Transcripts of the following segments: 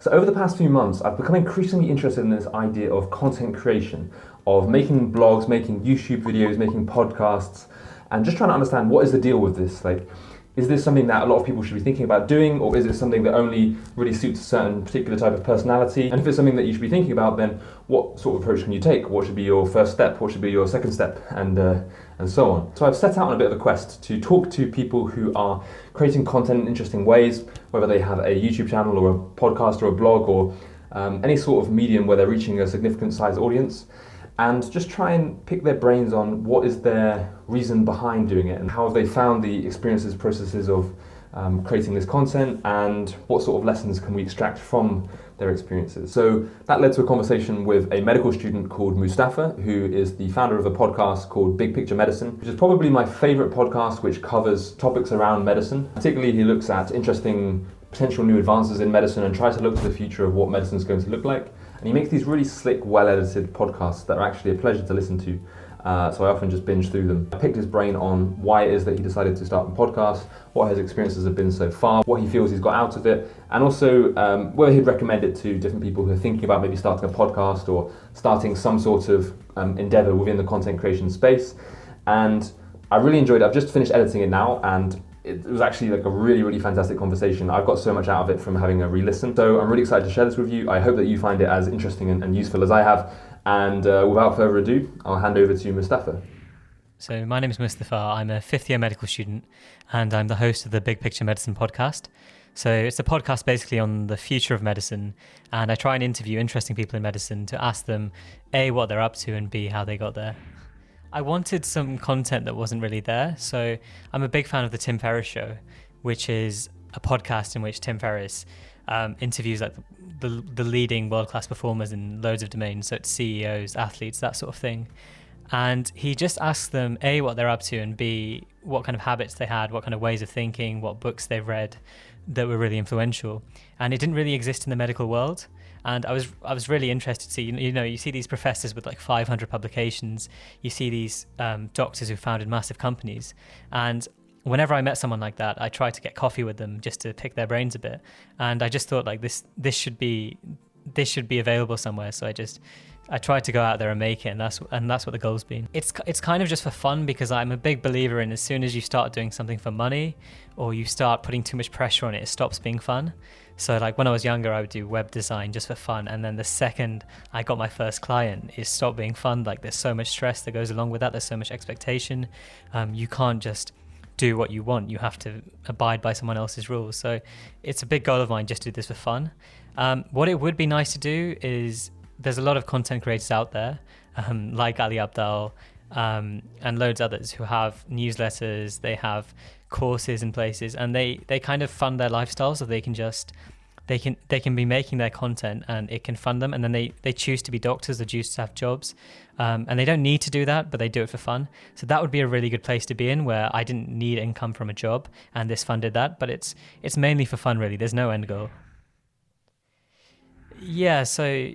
So over the past few months, I've become increasingly interested in this idea of content creation, of making blogs, making YouTube videos, making podcasts, and just trying to understand what is the deal with this. Like, is this something that a lot of people should be thinking about doing, or is it something that only really suits a certain particular type of personality? And if it's something that you should be thinking about, then what sort of approach can you take? What should be your first step? What should be your second step? And so on. So I've set out on a bit of a quest to talk to people who are creating content in interesting ways, whether they have a YouTube channel or a podcast or a blog or any sort of medium where they're reaching a significant size audience, and just try and pick their brains on what is their reason behind doing it and how have they found the experiences, processes of creating this content, and what sort of lessons can we extract from their experiences. So that led to a conversation with a medical student called Mustafa, who is the founder of a podcast called Big Picture Medicine, which is probably my favorite podcast which covers topics around medicine. Particularly, he looks at interesting potential new advances in medicine and tries to look to the future of what medicine is going to look like. And he makes these really slick, well-edited podcasts that are actually a pleasure to listen to. So I often just binge through them. I picked his brain on why it is that he decided to start the podcast, what his experiences have been so far, what he feels he's got out of it, and also whether he'd recommend it to different people who are thinking about maybe starting a podcast or starting some sort of endeavor within the content creation space. And I really enjoyed it. I've just finished editing it now, and it was actually like a really, really fantastic conversation. I've got so much out of it from having a re-listen. So I'm really excited to share this with you. I hope that you find it as interesting and useful as I have. And without further ado, I'll hand over to Mustafa. So my name is Mustafa. I'm a fifth year medical student and I'm the host of the Big Picture Medicine podcast. So it's a podcast basically on the future of medicine, and I try and interview interesting people in medicine to ask them A, what they're up to, and B, how they got there. I wanted some content that wasn't really there, so I'm a big fan of the Tim Ferriss Show, which is a podcast in which Tim Ferriss interviews like the leading world-class performers in loads of domains, so it's CEOs, athletes, that sort of thing. And he just asks them A, what they're up to, and B, what kind of habits they had, what kind of ways of thinking, what books they've read that were really influential. And it didn't really exist in the medical world. And I was really interested to see, you see these professors with like 500 publications, you see these doctors who founded massive companies. And whenever I met someone like that, I tried to get coffee with them just to pick their brains a bit. And I just thought like this should be available somewhere. So I tried to go out there and make it, and that's what the goal's been. It's kind of just for fun, because I'm a big believer in as soon as you start doing something for money or you start putting too much pressure on it, it stops being fun. So like when I was younger, I would do web design just for fun, and then the second I got my first client, it stopped being fun. Like there's so much stress that goes along with that. There's so much expectation. You can't just do what you want. You have to abide by someone else's rules. So it's a big goal of mine just to do this for fun. What it would be nice to do is, there's a lot of content creators out there, like Ali Abdaal, and loads others who have newsletters, they have courses in places, and they kind of fund their lifestyle, so they can be making their content and it can fund them, and then they choose to be doctors, they choose to have jobs, and they don't need to do that, but they do it for fun. So that would be a really good place to be in, where I didn't need income from a job and this funded that, but it's mainly for fun really. There's no end goal. Yeah, so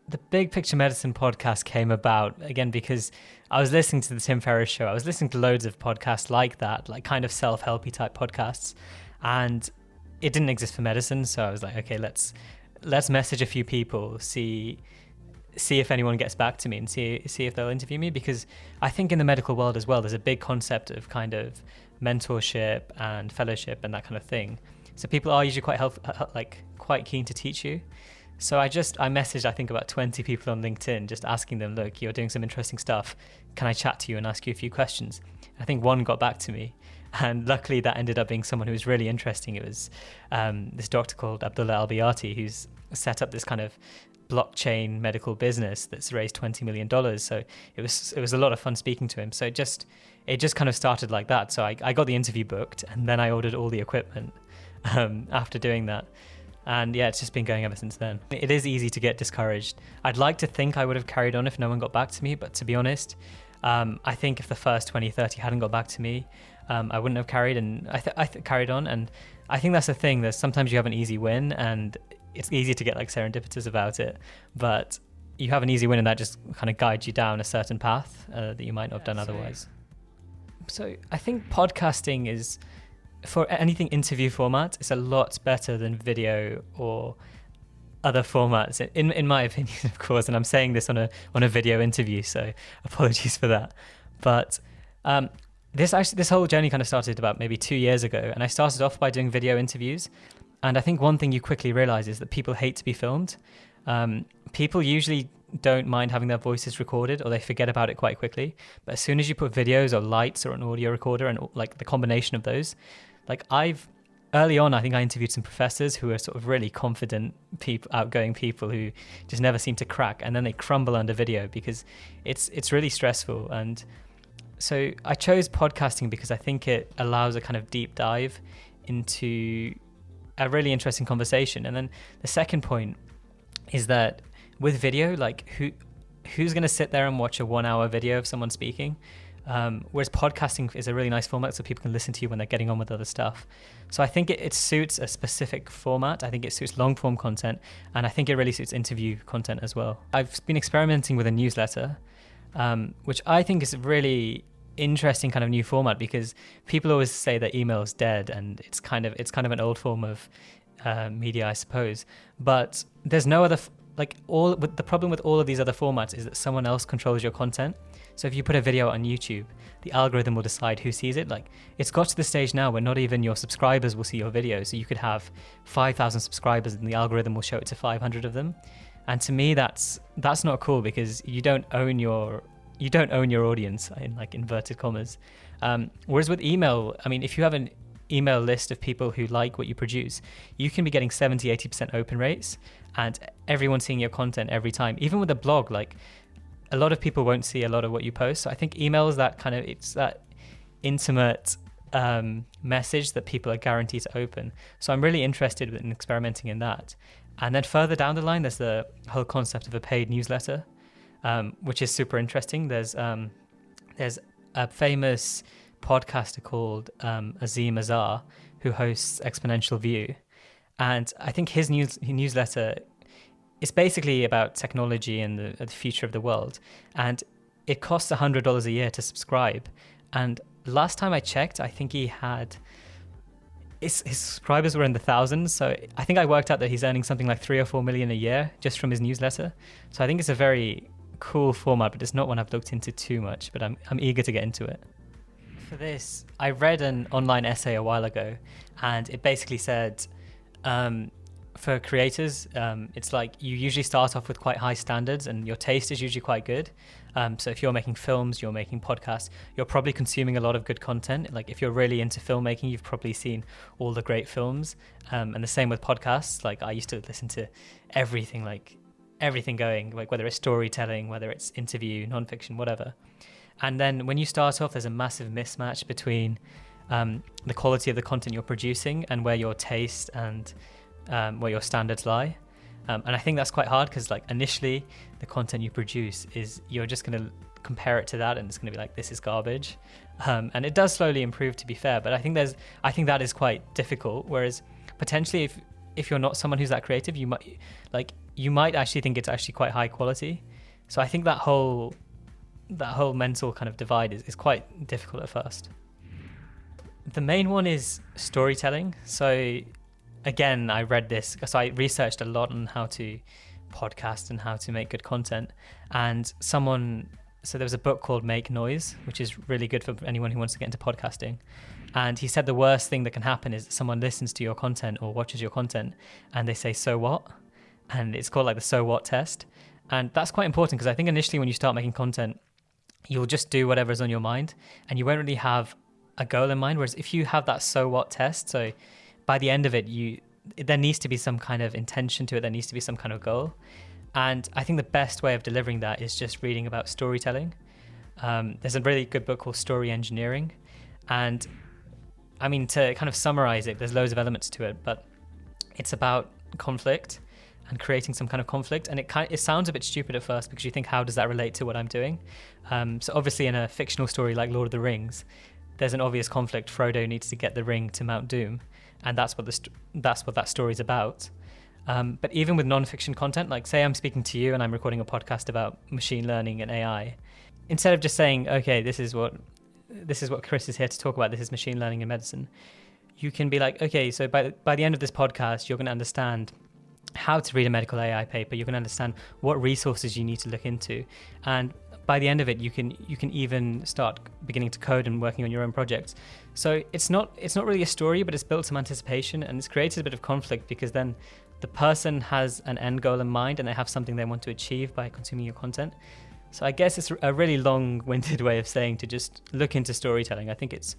the Big Picture Medicine podcast came about, again, because I was listening to the Tim Ferriss Show. I was listening to loads of podcasts like that, like kind of self-helpy type podcasts, and it didn't exist for medicine. So I was like, okay, let's message a few people, see if anyone gets back to me, and see if they'll interview me, because I think in the medical world as well, there's a big concept of kind of mentorship and fellowship and that kind of thing. So people are usually quite keen to teach you. So I messaged, I think, about 20 people on LinkedIn, just asking them, look, you're doing some interesting stuff. Can I chat to you and ask you a few questions? I think one got back to me. And luckily that ended up being someone who was really interesting. It was this doctor called Abdullah Al-Bayati, who's set up this kind of blockchain medical business that's raised $20 million. So it was a lot of fun speaking to him. So it just kind of started like that. So I got the interview booked, and then I ordered all the equipment after doing that. And yeah, it's just been going ever since then. It is easy to get discouraged. I'd like to think I would have carried on if no one got back to me, but to be honest, I think if the first 20, 30 hadn't got back to me, I wouldn't have carried, and I carried on. And I think that's the thing, that sometimes you have an easy win, and it's easy to get like serendipitous about it, but you have an easy win and that just kind of guides you down a certain path that you might not have done otherwise. So I think podcasting is, for anything interview format, it's a lot better than video or other formats, in my opinion, of course. And I'm saying this on a video interview, so apologies for that. But this whole journey kind of started about maybe 2 years ago, and I started off by doing video interviews. And I think one thing you quickly realize is that people hate to be filmed. People usually don't mind having their voices recorded, or they forget about it quite quickly. But as soon as you put videos or lights or an audio recorder and like the combination of those, like early on, I think I interviewed some professors who were sort of really confident people, outgoing people who just never seem to crack, and then they crumble under video because it's really stressful. And so I chose podcasting because I think it allows a kind of deep dive into a really interesting conversation. And then the second point is that with video, like who's going to sit there and watch a 1 hour video of someone speaking? Whereas podcasting is a really nice format, so people can listen to you when they're getting on with other stuff. So I think it suits a specific format. I think it suits long form content, and I think it really suits interview content as well. I've been experimenting with a newsletter, which I think is a really interesting kind of new format, because people always say that email is dead, and it's kind of an old form of media, I suppose. But there's no other the problem with all of these other formats is that someone else controls your content. So if you put a video on YouTube, the algorithm will decide who sees it. Like, it's got to the stage now where not even your subscribers will see your video. So you could have 5,000 subscribers and the algorithm will show it to 500 of them. And to me, that's not cool, because you don't own your audience, in like inverted commas. Whereas with email, I mean, if you have an email list of people who like what you produce, you can be getting 70-80% open rates and everyone seeing your content every time. Even with a blog, like, a lot of people won't see a lot of what you post. So I think email is it's that intimate message that people are guaranteed to open. So I'm really interested in experimenting in that. And then further down the line, there's the whole concept of a paid newsletter, which is super interesting. There's a famous podcaster called Azim Azar, who hosts Exponential View. And I think his newsletter is basically about technology and the future of the world. And it costs $100 a year to subscribe. And last time I checked, I think he had... His subscribers were in the thousands. So I think I worked out that he's earning something like 3 or 4 million a year just from his newsletter. So I think it's a very cool format, but it's not one I've looked into too much, but I'm eager to get into it. For this, I read an online essay a while ago, and it basically said, for creators, it's like you usually start off with quite high standards and your taste is usually quite good. So if you're making films, you're making podcasts, you're probably consuming a lot of good content. Like, if you're really into filmmaking, you've probably seen all the great films. And the same with podcasts. Like, I used to listen to everything going, like whether it's storytelling, whether it's interview, nonfiction, whatever. And then when you start off, there's a massive mismatch between the quality of the content you're producing and where your taste and where your standards lie. And I think that's quite hard, because like initially the content you produce is, you're just going to compare it to that and it's going to be like, this is garbage. And it does slowly improve, to be fair, but I think that is quite difficult. Whereas potentially if you're not someone who's that creative, you might actually think it's actually quite high quality. So I think that whole mental kind of divide is quite difficult at first. The main one is storytelling. So again, I read this, so I researched a lot on how to podcast and how to make good content. And so there was a book called Make Noise, which is really good for anyone who wants to get into podcasting. And he said the worst thing that can happen is that someone listens to your content or watches your content and they say, so what? And it's called like the so what test. And that's quite important, because I think initially when you start making content, you'll just do whatever's on your mind and you won't really have a goal in mind. Whereas if you have that so what test, so by the end of it, there needs to be some kind of intention to it. There needs to be some kind of goal. And I think the best way of delivering that is just reading about storytelling. There's a really good book called Story Engineering. And I mean, to kind of summarize it, there's loads of elements to it, but it's about conflict and creating some kind of conflict. And it sounds a bit stupid at first, because you think, how does that relate to what I'm doing? So obviously in a fictional story like Lord of the Rings, there's an obvious conflict. Frodo needs to get the ring to Mount Doom, and that's what that story's about. But even with non-fiction content, like say I'm speaking to you and I'm recording a podcast about machine learning and AI, instead of just saying, okay, this is what Chris is here to talk about, this is machine learning in medicine, you can be like, okay, so by the end of this podcast, you're going to understand how to read a medical AI paper. You're going to understand what resources you need to look into, and by the end of it, you can even start beginning to code and working on your own projects. So it's not really a story, but it's built some anticipation, and it's created a bit of conflict, because then the person has an end goal in mind and they have something they want to achieve by consuming your content. So I guess it's a really long-winded way of saying to just look into storytelling. I think it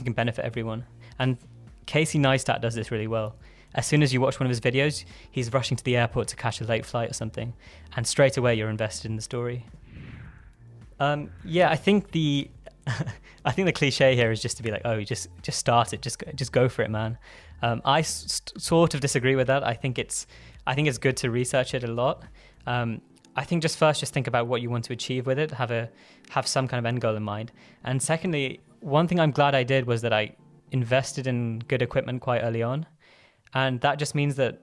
can benefit everyone. And Casey Neistat does this really well. As soon as you watch one of his videos, he's rushing to the airport to catch a late flight or something, and straight away you're invested in the story. I think the cliche here is just to be like, oh, just start it, just go for it, man. I sort of disagree with that. I think it's good to research it a lot. I think just think about what you want to achieve with it, have some kind of end goal in mind. And secondly, one thing I'm glad I did was that I invested in good equipment quite early on. And that just means that,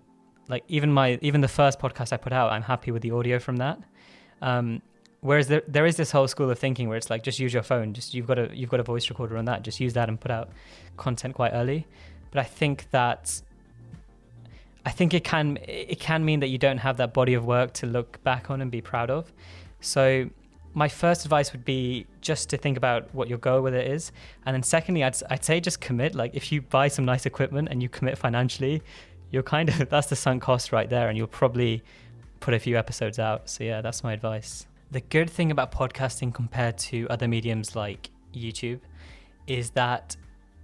like, even the first podcast I put out, I'm happy with the audio from that. Whereas there is this whole school of thinking where it's like, just use your phone, just you've got a voice recorder on that, just use that and put out content quite early. But I think it can mean that you don't have that body of work to look back on and be proud of. So my first advice would be just to think about what your goal with it is. And then secondly, I'd say just commit. Like, if you buy some nice equipment and you commit financially, that's the sunk cost right there, and you'll probably put a few episodes out. So yeah, that's my advice. The good thing about podcasting compared to other mediums like YouTube is that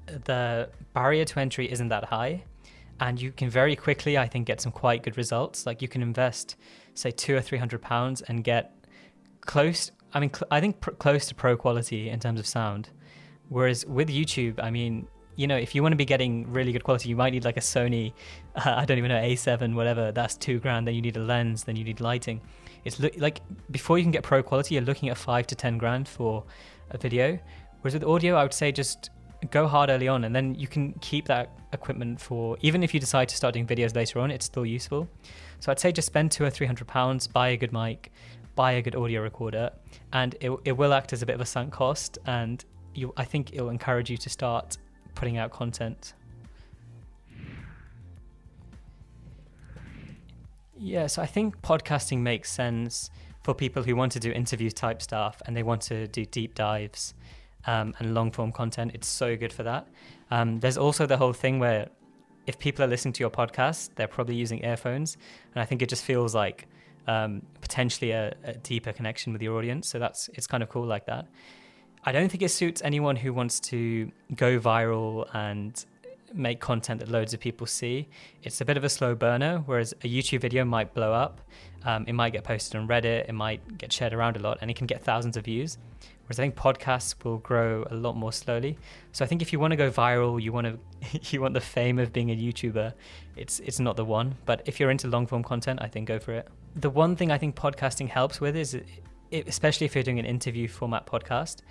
the barrier to entry isn't that high, and you can very quickly, I think, get some quite good results. Like, you can invest, say, £200 or £300 and get close to pro quality in terms of sound. Whereas with YouTube, if you want to be getting really good quality, you might need like a Sony, I don't even know, A7, whatever, that's $2,000. Then you need a lens, then you need lighting. It's like, before you can get pro quality, you're looking at $5,000 to $10,000 for a video. Whereas with audio, I would say just go hard early on, and then you can keep that equipment for, even if you decide to start doing videos later on, it's still useful. So I'd say just spend £200 or £300, buy a good mic, buy a good audio recorder, and it will act as a bit of a sunk cost, and I think it will encourage you to start putting out content. Yeah, so I think podcasting makes sense for people who want to do interview type stuff and they want to do deep dives and long form content. It's so good for that. There's also the whole thing where if people are listening to your podcast, they're probably using earphones, and I think it just feels like potentially a deeper connection with your audience. So it's kind of cool like that. I don't think it suits anyone who wants to go viral and make content that loads of people see. It's a bit of a slow burner, whereas a YouTube video might blow up. It might get posted on Reddit, it might get shared around a lot, and it can get thousands of views. Whereas I think podcasts will grow a lot more slowly. So I think if you want to go viral, you want the fame of being a YouTuber, it's not the one. But if you're into long form content, I think go for it. The one thing I think podcasting helps with is, especially if you're doing an interview format podcast,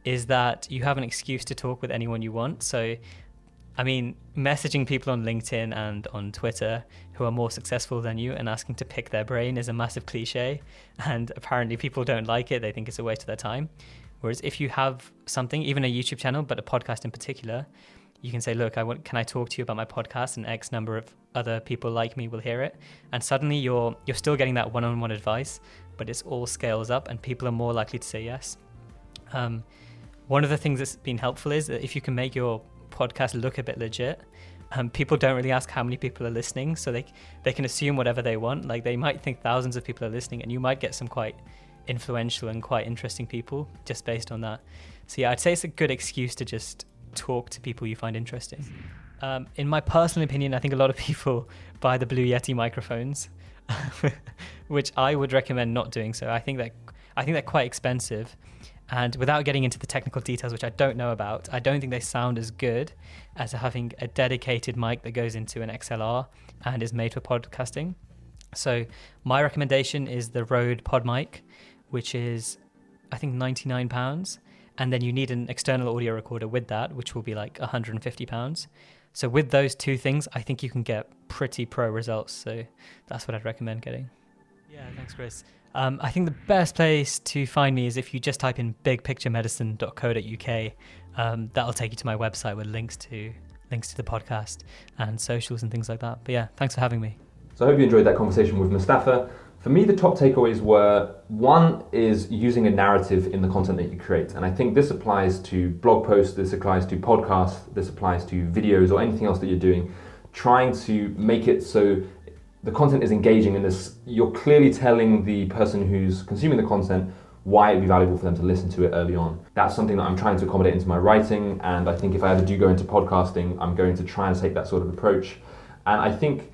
is that you have an excuse to talk with anyone you want. So, messaging people on LinkedIn and on Twitter who are more successful than you and asking to pick their brain is a massive cliche, and apparently people don't like it. They think it's a waste of their time. Whereas if you have something, even a YouTube channel, but a podcast in particular, you can say, look, can I talk to you about my podcast? And X number of other people like me will hear it. And suddenly you're still getting that one-on-one advice, but it's all scales up and people are more likely to say yes. One of the things that's been helpful is that if you can make your podcast look a bit legit, people don't really ask how many people are listening, so they can assume whatever they want. Like, they might think thousands of people are listening, and you might get some quite influential and quite interesting people just based on that. So yeah, I'd say it's a good excuse to just talk to people you find interesting. In my personal opinion, I think a lot of people buy the Blue Yeti microphones, which I would recommend not doing so. I think they're quite expensive. And without getting into the technical details, which I don't know about, I don't think they sound as good as having a dedicated mic that goes into an XLR and is made for podcasting. So my recommendation is the Rode Pod Mic, which is, I think, £99. And then you need an external audio recorder with that, which will be like £150. So with those two things, I think you can get pretty pro results. So that's what I'd recommend getting. Yeah, thanks, Chris. I think the best place to find me is if you just type in bigpicturemedicine.co.uk. That'll take you to my website with links to the podcast and socials and things like that. But yeah, thanks for having me. So I hope you enjoyed that conversation with Mustafa. For me, the top takeaways were, one is using a narrative in the content that you create. And I think this applies to blog posts, this applies to podcasts, this applies to videos or anything else that you're doing. Trying to make it so the content is engaging in this, you're clearly telling the person who's consuming the content why it'd be valuable for them to listen to it early on. That's something that I'm trying to accommodate into my writing, and I think if I ever do go into podcasting, I'm going to try and take that sort of approach. And I think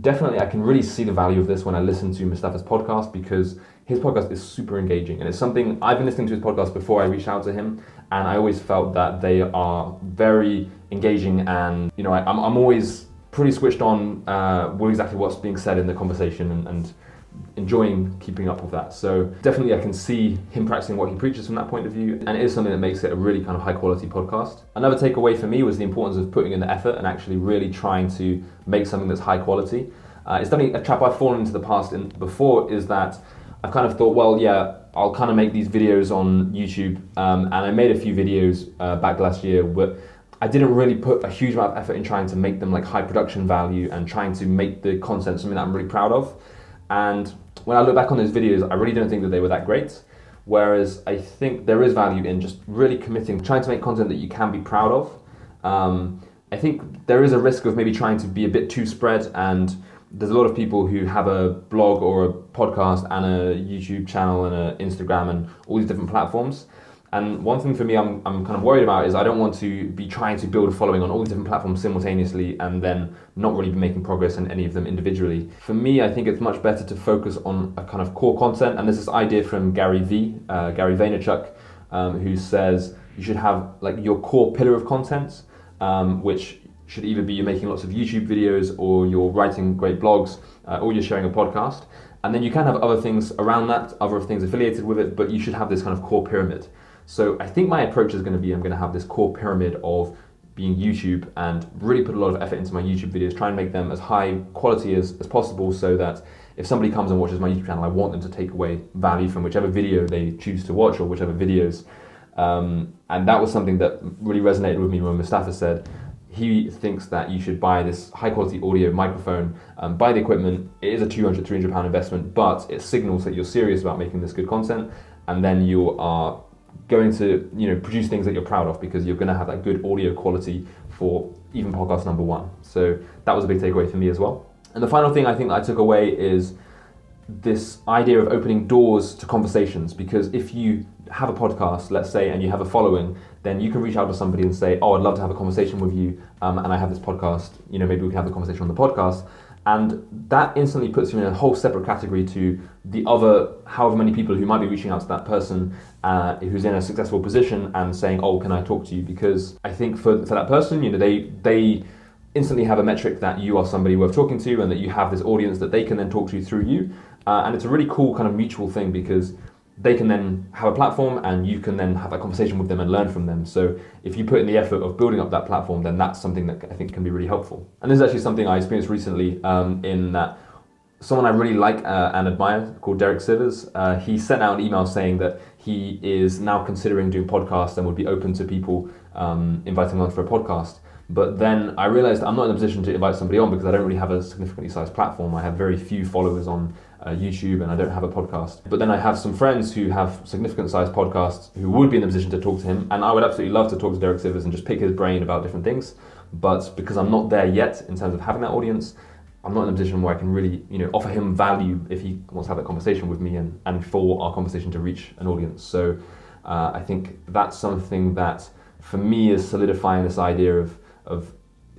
definitely I can really see the value of this when I listen to Mustafa's podcast, because his podcast is super engaging, and it's something I've been listening to his podcast before I reached out to him, and I always felt that they are very engaging, and I'm always pretty switched on with exactly what's being said in the conversation, and enjoying keeping up with that. So definitely I can see him practicing what he preaches from that point of view, and it is something that makes it a really kind of high quality podcast. Another takeaway for me was the importance of putting in the effort and actually really trying to make something that's high quality. It's definitely a trap I've fallen into the past before, is that I've kind of thought, well, yeah, I'll kind of make these videos on YouTube, and I made a few videos back last year, but I didn't really put a huge amount of effort in trying to make them like high production value and trying to make the content something that I'm really proud of. And when I look back on those videos, I really don't think that they were that great. Whereas I think there is value in just really committing, trying to make content that you can be proud of. I think there is a risk of maybe trying to be a bit too spread, and there's a lot of people who have a blog or a podcast and a YouTube channel and an Instagram and all these different platforms. And one thing for me I'm kind of worried about is I don't want to be trying to build a following on all these different platforms simultaneously and then not really be making progress in any of them individually. For me, I think it's much better to focus on a kind of core content, and there's this idea from Gary Vaynerchuk, who says you should have like your core pillar of content, which should either be you're making lots of YouTube videos, or you're writing great blogs, or you're sharing a podcast. And then you can have other things around that, other things affiliated with it, but you should have this kind of core pyramid. So I think my approach is going to be, I'm going to have this core pyramid of being YouTube and really put a lot of effort into my YouTube videos, try and make them as high quality as possible, so that if somebody comes and watches my YouTube channel, I want them to take away value from whichever video they choose to watch or whichever videos. And that was something that really resonated with me when Mustafa said he thinks that you should buy this high quality audio microphone, buy the equipment. It is a £200-300 investment, but it signals that you're serious about making this good content, and then you are going to produce things that you're proud of, because you're going to have that good audio quality for even podcast number one. So that was a big takeaway for me as well. And the final thing I think that I took away is this idea of opening doors to conversations, because if you have a podcast, let's say, and you have a following, then you can reach out to somebody and say, oh, I'd love to have a conversation with you, and I have this podcast, maybe we can have the conversation on the podcast. And that instantly puts you in a whole separate category to the other however many people who might be reaching out to that person who's in a successful position and saying, oh, can I talk to you? Because I think for that person, they instantly have a metric that you are somebody worth talking to, and that you have this audience that they can then talk to through you. And it's a really cool kind of mutual thing, because they can then have a platform and you can then have that conversation with them and learn from them. So if you put in the effort of building up that platform, then that's something that I think can be really helpful. And this is actually something I experienced recently, in that someone I really like and admire, called Derek Sivers, he sent out an email saying that he is now considering doing podcasts and would be open to people inviting him on for a podcast. But then I realized I'm not in a position to invite somebody on, because I don't really have a significantly sized platform. I have very few followers on YouTube, and I don't have a podcast. But then I have some friends who have significant sized podcasts who would be in a position to talk to him, and I would absolutely love to talk to Derek Sivers and just pick his brain about different things. But because I'm not there yet in terms of having that audience, I'm not in a position where I can really offer him value if he wants to have that conversation with me, and for our conversation to reach an audience. So I think that's something that for me is solidifying this idea of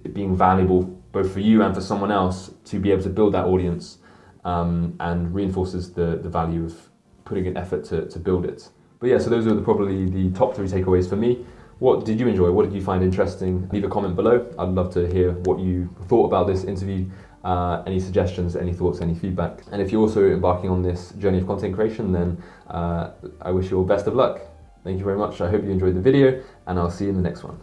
it being valuable both for you and for someone else to be able to build that audience, and reinforces the value of putting in effort to build it. But yeah, so those are probably the top 3 takeaways for me. What did you enjoy? What did you find interesting? Leave a comment below. I'd love to hear what you thought about this interview, any suggestions, any thoughts, any feedback. And if you're also embarking on this journey of content creation, then I wish you all best of luck. Thank you very much. I hope you enjoyed the video, and I'll see you in the next one.